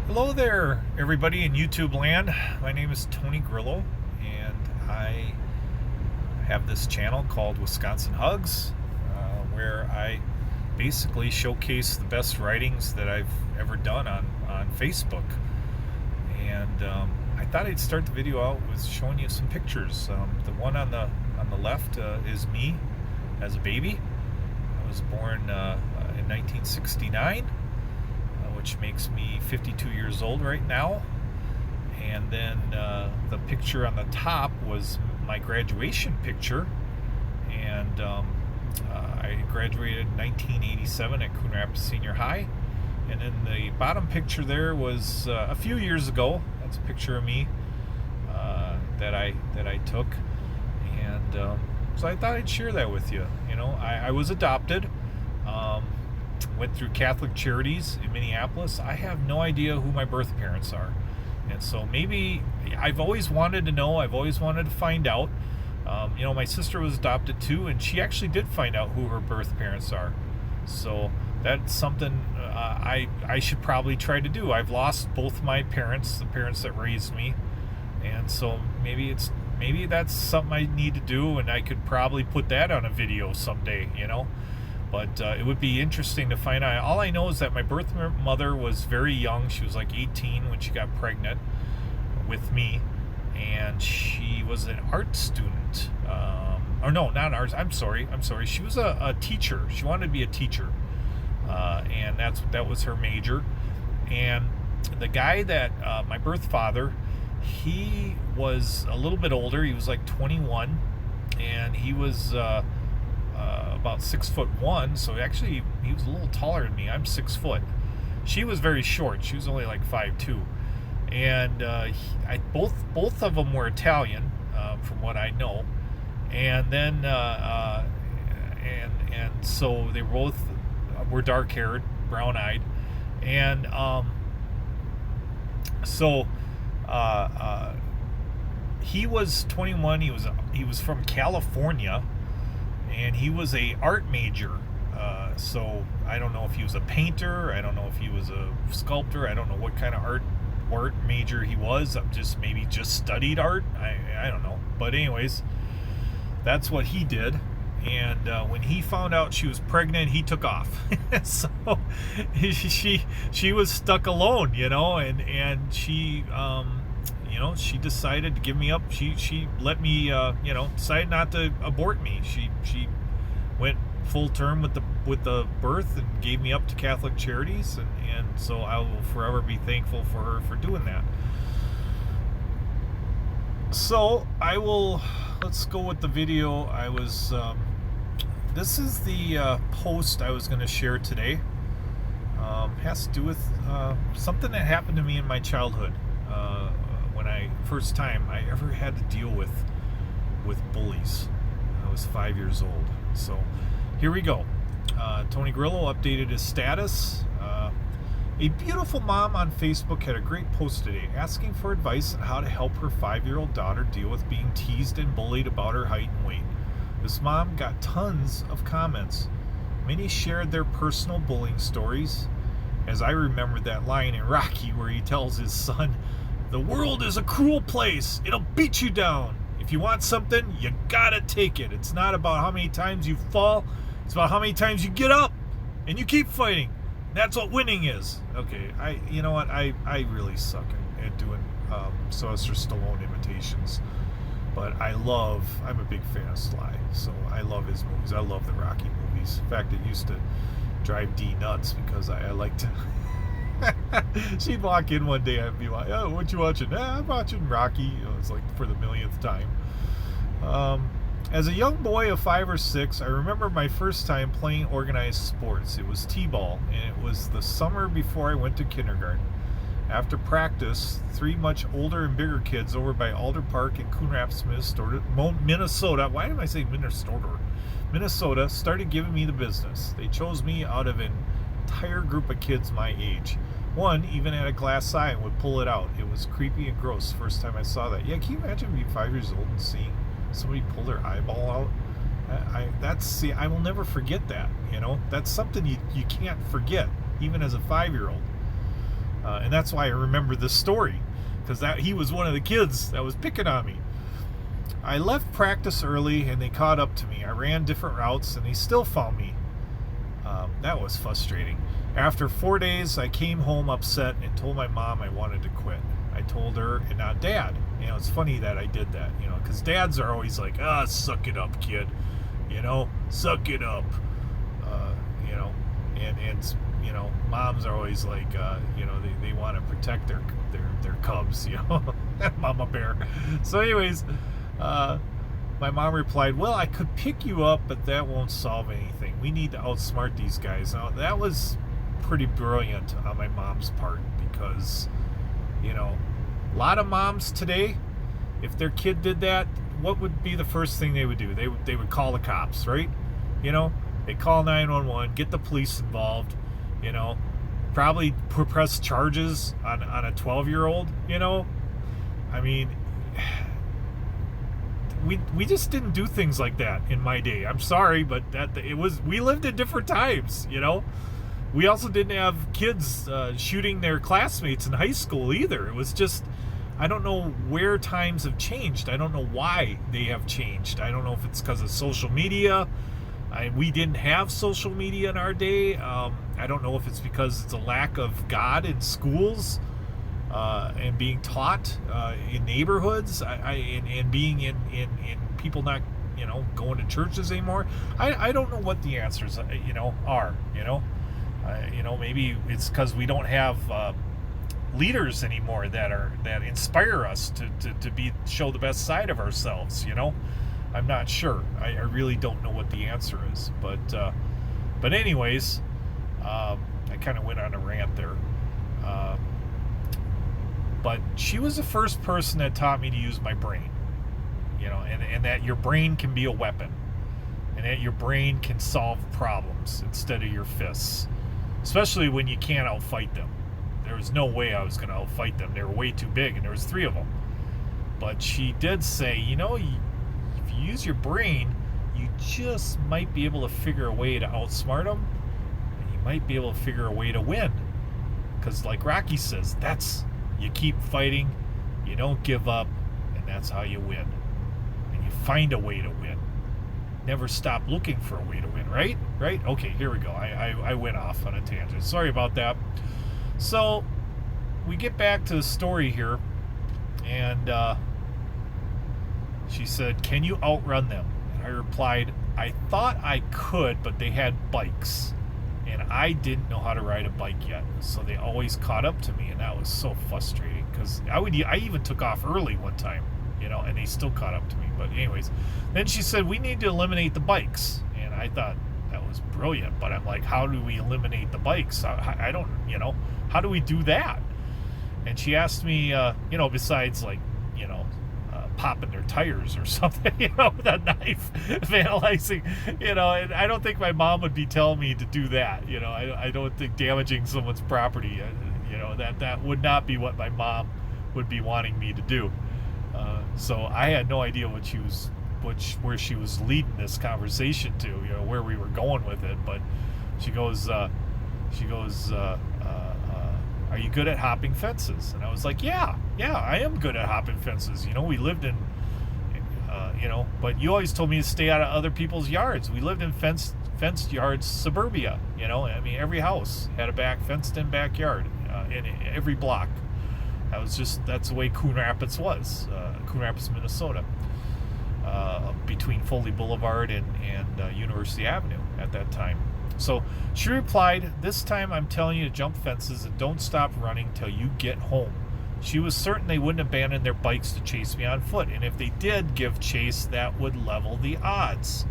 Hello there, everybody in YouTube land. My name is Tony Grillo, and I have this channel called Wisconsin Hugs, where I basically showcase the best writings that I've ever done on Facebook. And I thought I'd start the video out with showing you some pictures. The one on the left is me as a baby. I was born in 1969. Which makes me 52 years old right now. And then the picture on the top was my graduation picture, and I graduated in 1987 at Coon Rapids Senior High. And then the bottom picture there was a few years ago. That's a picture of me that I took, and so I thought I'd share that with you. You know, I was adopted. Went through Catholic Charities in Minneapolis. I have no idea who my birth parents are. And so maybe I've always wanted to know. I've always wanted to find out. My sister was adopted too, and she actually did find out who her birth parents are. So that's something I should probably try to do. I've lost both my parents, the parents that raised me. And so maybe that's something I need to do, and I could probably put that on a video someday, But it would be interesting to find out. All I know is that my birth mother was very young. She was like 18 when she got pregnant with me, and she was an art student. Or no, not art. I'm sorry. She was a teacher. She wanted to be a teacher, and that was her major. And the guy that my birth father, he was a little bit older. He was like 21, and he was about 6'1", so actually he was a little taller than me. I'm 6 foot. She was very short. She was only like 5'2", and both of them were Italian, from what I know. And then and so they both were dark haired, brown eyed, and so he was 21. He was from California. And he was a art major, so I don't know if he was a painter, I don't know if he was a sculptor, I don't know what kind of art major he was. Maybe just studied art, I don't know. But anyways, that's what he did. And when he found out she was pregnant, he took off. So she was stuck alone, and she she decided to give me up. She let me, decided not to abort me. She went full term with the birth and gave me up to Catholic Charities, and so I will forever be thankful for her for doing that. So let's go with the video. This is the post I was going to share today. Has to do with something that happened to me in my childhood. When first time I ever had to deal with bullies. I was 5 years old. So here we go. Tony Grillo updated his status. A beautiful mom on Facebook had a great post today asking for advice on how to help her 5-year-old daughter deal with being teased and bullied about her height and weight. This mom got tons of comments. Many shared their personal bullying stories, as I remembered that line in Rocky where he tells his son, "The world is a cruel place. It'll beat you down. If you want something, you gotta take it. It's not about how many times you fall. It's about how many times you get up and you keep fighting. That's what winning is." Okay, you know what? I really suck at doing Sylvester Stallone imitations. But I'm a big fan of Sly, so I love his movies. I love the Rocky movies. In fact, it used to drive Dee nuts because I like to... She'd walk in one day and be like, "Oh, what you watching?" "I'm watching Rocky." It's like for the millionth time. As a young boy of 5 or 6, I remember my first time playing organized sports. It was t-ball, and it was the summer before I went to kindergarten. After practice, 3 much older and bigger kids over by Alder Park in Coon Rapids, Minnesota. Why did I say Minnesota? Minnesota started giving me the business. They chose me out of an entire group of kids my age. One even had a glass eye and would pull it out. It was creepy and gross the first time I saw that. Yeah, can you imagine being 5 years old and seeing somebody pull their eyeball out? I will never forget that. That's something you can't forget, even as a 5-year-old. And that's why I remember this story, because he was one of the kids that was picking on me. I left practice early and they caught up to me. I ran different routes and they still found me. That was frustrating. After 4 days, I came home upset and told my mom I wanted to quit. I told her and not Dad. It's funny that I did that, because dads are always like, suck it up, kid. Suck it up. And moms are always like, they want to protect their cubs, Mama bear. So anyways, my mom replied, well, I could pick you up, but that won't solve anything. We need to outsmart these guys. Now, that was pretty brilliant on my mom's part, because, a lot of moms today, if their kid did that, what would be the first thing they would do? They would call the cops, right? They call 911, get the police involved, probably press charges on a 12-year-old, I mean, we just didn't do things like that in my day. I'm sorry, but we lived in different times, We also didn't have kids shooting their classmates in high school either. It was just, I don't know where times have changed. I don't know why they have changed. I don't know if it's because of social media. We didn't have social media in our day. I don't know if it's because it's a lack of God in schools and being taught in neighborhoods and being in people not going to churches anymore. I don't know what the answers are. Maybe it's because we don't have leaders anymore that inspire us to show the best side of ourselves. I'm not sure. I really don't know what the answer is. But anyways, I kind of went on a rant there. But she was the first person that taught me to use my brain, and that your brain can be a weapon, and that your brain can solve problems instead of your fists, especially when you can't outfight them. There was no way I was going to outfight them. They were way too big, and there was 3 of them. But she did say, if you use your brain, you just might be able to figure a way to outsmart them, and you might be able to figure a way to win. Because like Rocky says, you keep fighting, you don't give up, and that's how you win. And you find a way to win. Never stop looking for a way to win, right? Right? Okay, here we go. I went off on a tangent. Sorry about that. So, we get back to the story here, and she said, can you outrun them? And I replied, I thought I could, but they had bikes. And I didn't know how to ride a bike yet, so they always caught up to me, and that was so frustrating, because I even took off early one time, and they still caught up to me. But anyways, then she said, we need to eliminate the bikes, and I thought that was brilliant, but I'm like, how do we eliminate the bikes? I don't, how do we do that? And she asked me, besides like, popping their tires or something, with a knife, vandalizing, and I don't think my mom would be telling me to do that. I don't think damaging someone's property, that would not be what my mom would be wanting me to do. So I had no idea where she was leading this conversation to, where we were going with it. But she goes, are you good at hopping fences? And I was like, yeah, I am good at hopping fences. We lived in, but you always told me to stay out of other people's yards. We lived in fenced yards, suburbia, every house had a fenced-in backyard in every block. That's the way Coon Rapids was, Coon Rapids, Minnesota, between Foley Boulevard and University Avenue at that time. So she replied, this time I'm telling you to jump fences and don't stop running till you get home. She was certain they wouldn't abandon their bikes to chase me on foot, and if they did give chase, that would level the odds,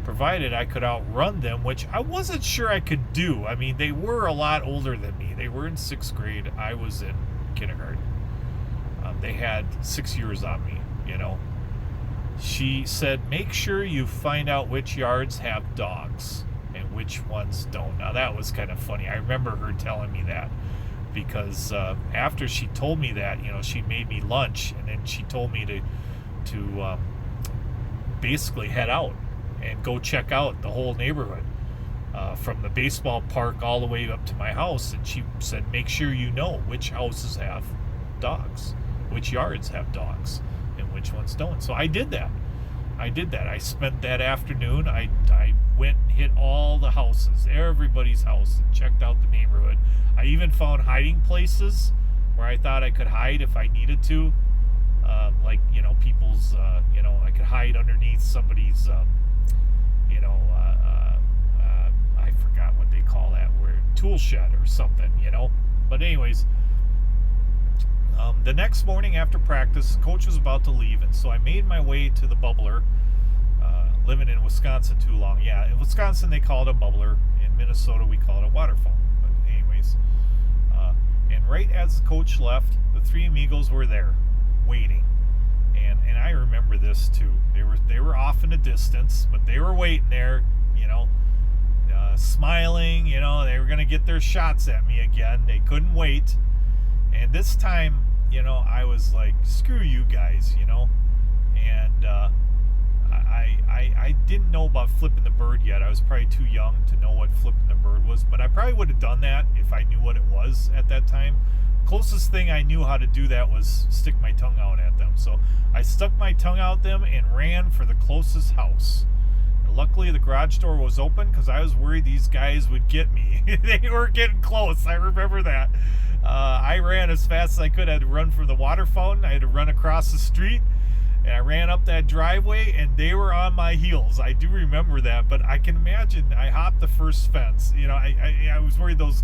provided I could outrun them, which I wasn't sure I could do. They were a lot older than me. They were in 6th grade. I was in kindergarten. They had 6 years on me, She said, make sure you find out which yards have dogs and which ones don't. Now, that was kind of funny. I remember her telling me that, because after she told me that, she made me lunch, and then she told me to basically head out and go check out the whole neighborhood. from the baseball park all the way up to my house, and she said, make sure you know which houses have dogs, which yards have dogs, and which ones don't. So I did that. I spent that afternoon. I went and hit all the houses, everybody's house, and checked out the neighborhood. I even found hiding places where I thought I could hide if I needed to. Like, people's, I could hide underneath somebody's, I forgot what they call that, where tool shed or something, But anyways, the next morning after practice, the coach was about to leave, and so I made my way to the bubbler. Living in Wisconsin too long. Yeah, in Wisconsin they call it a bubbler. In Minnesota we call it a waterfall. But anyways, and right as the coach left, the three amigos were there, waiting. And I remember this too. They were off in the distance, but they were waiting there, smiling. They were gonna get their shots at me again. They couldn't wait. And this time, I was like, screw you guys, and I didn't know about flipping the bird yet. I was probably too young to know what flipping the bird was, but I probably would have done that if I knew what it was at that time. Closest thing I knew how to do that was stick my tongue out at them. So I stuck my tongue out at them and ran for the closest house. And luckily the garage door was open because I was worried these guys would get me. They were getting close. I remember that. I ran as fast as I could. I had to run from the water fountain. I had to run across the street. And I ran up that driveway, and they were on my heels. I do remember that, but I can imagine I hopped the first fence. I was worried those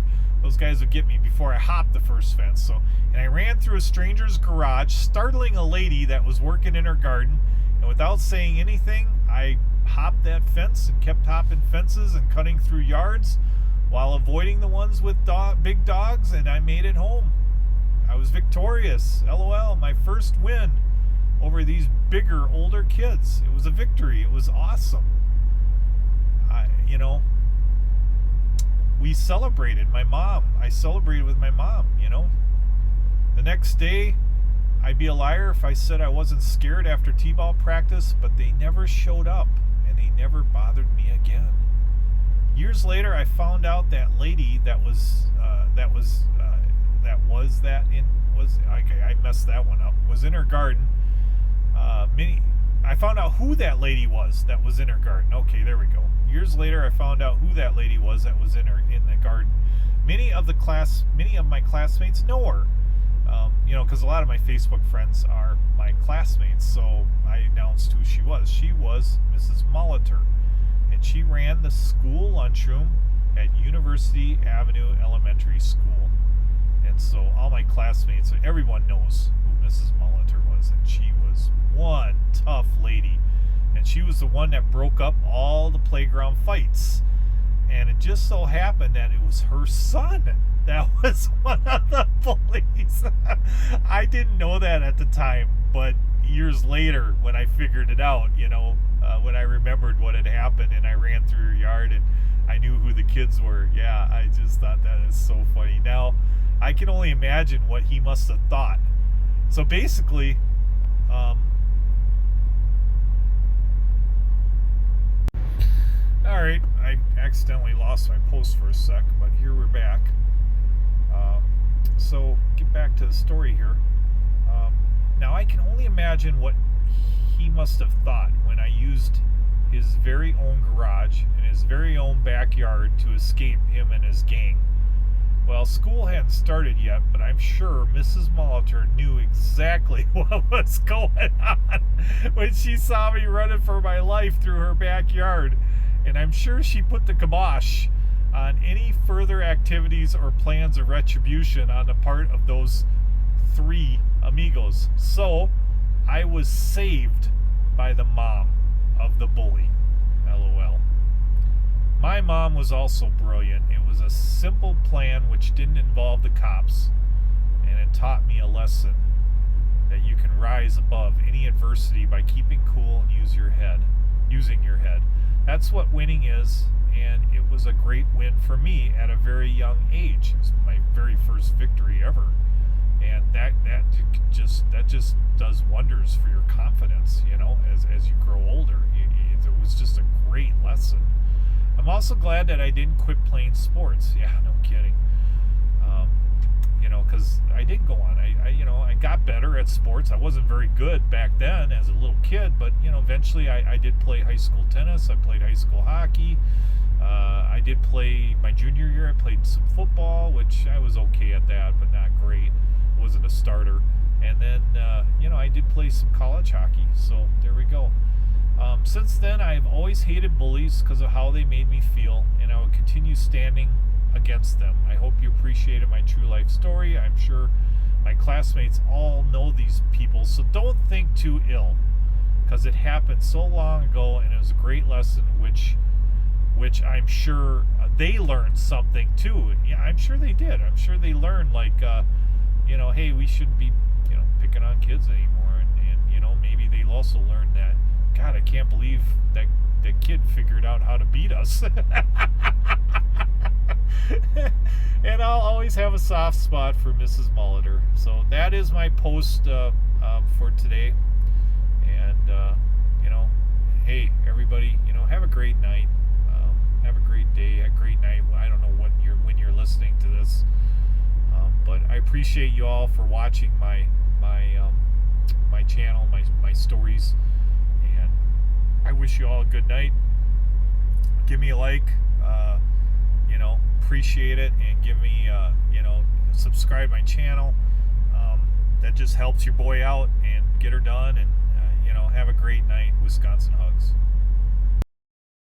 guys would get me before I hopped the first fence. And I ran through a stranger's garage, startling a lady that was working in her garden. And without saying anything, I hopped that fence and kept hopping fences and cutting through yards while avoiding the ones with big dogs, and I made it home. I was victorious. LOL, my first win over these bigger, older kids. It was a victory. It was awesome. We celebrated. I celebrated with my mom, The next day, I'd be a liar if I said I wasn't scared after t-ball practice, but they never showed up, and they never bothered me again. Years later, I found out that lady I messed that one up, was in her garden. I found out who that lady was that was in her garden. Okay, there we go. Years later, I found out who that lady was that was in the garden. Many of my classmates know her, because a lot of my Facebook friends are my classmates. So I announced who she was. She was Mrs. Molitor, and she ran the school lunchroom at University Avenue Elementary School. And so all my classmates, everyone knows who Mrs. Molitor was, and she was one tough lady. And she was the one that broke up all the playground fights. And it just so happened that it was her son that was one of the bullies. I didn't know that at the time, but years later when I figured it out, when I remembered what had happened and I ran through her yard and I knew who the kids were, yeah, I just thought that is so funny. Now, I can only imagine what he must have thought. So basically, all right, I accidentally lost my post for a sec, but here we're back. So get back to the story here. Now I can only imagine what he must have thought when I used his very own garage and his very own backyard to escape him and his gang. Well, school hadn't started yet, but I'm sure Mrs. Molitor knew exactly what was going on when she saw me running for my life through her backyard. And I'm sure she put the kibosh on any further activities or plans of retribution on the part of those three amigos. So, I was saved by the mom of the bully. LOL. My mom was also brilliant. It was a simple plan which didn't involve the cops, and it taught me a lesson that you can rise above any adversity by keeping cool and using your head. That's what winning is, and it was a great win for me at a very young age. It was my very first victory ever, and that just does wonders for your confidence, as you grow older. It was just a great lesson. I'm also glad that I didn't quit playing sports. Yeah, no kidding. Um, because I did go on. I got better at sports. I wasn't very good back then as a little kid, but eventually I did play high school tennis. I played high school hockey. I did play my junior year. I played some football, which I was okay at that, but not great. Wasn't a starter. And then I did play some college hockey. So there we go. Since then, I've always hated bullies because of how they made me feel, and I will continue standing against them. I hope you appreciated my true life story. I'm sure my classmates all know these people, so don't think too ill, because it happened so long ago, and it was a great lesson, which I'm sure they learned something too. Yeah, I'm sure they did. I'm sure they learned, like, hey, we shouldn't be, picking on kids anymore, and maybe they also learned that, God, I can't believe that kid figured out how to beat us. And I'll always have a soft spot for Mrs. Molitor. So that is my post for today. And hey, everybody, have a great night. Have a great day, a great night. I don't know when you're listening to this, but I appreciate you all for watching my channel, my stories, and I wish you all a good night. Give me a like. Appreciate it, and give me subscribe my channel. That just helps your boy out and get her done, and have a great night. Wisconsin Hugs.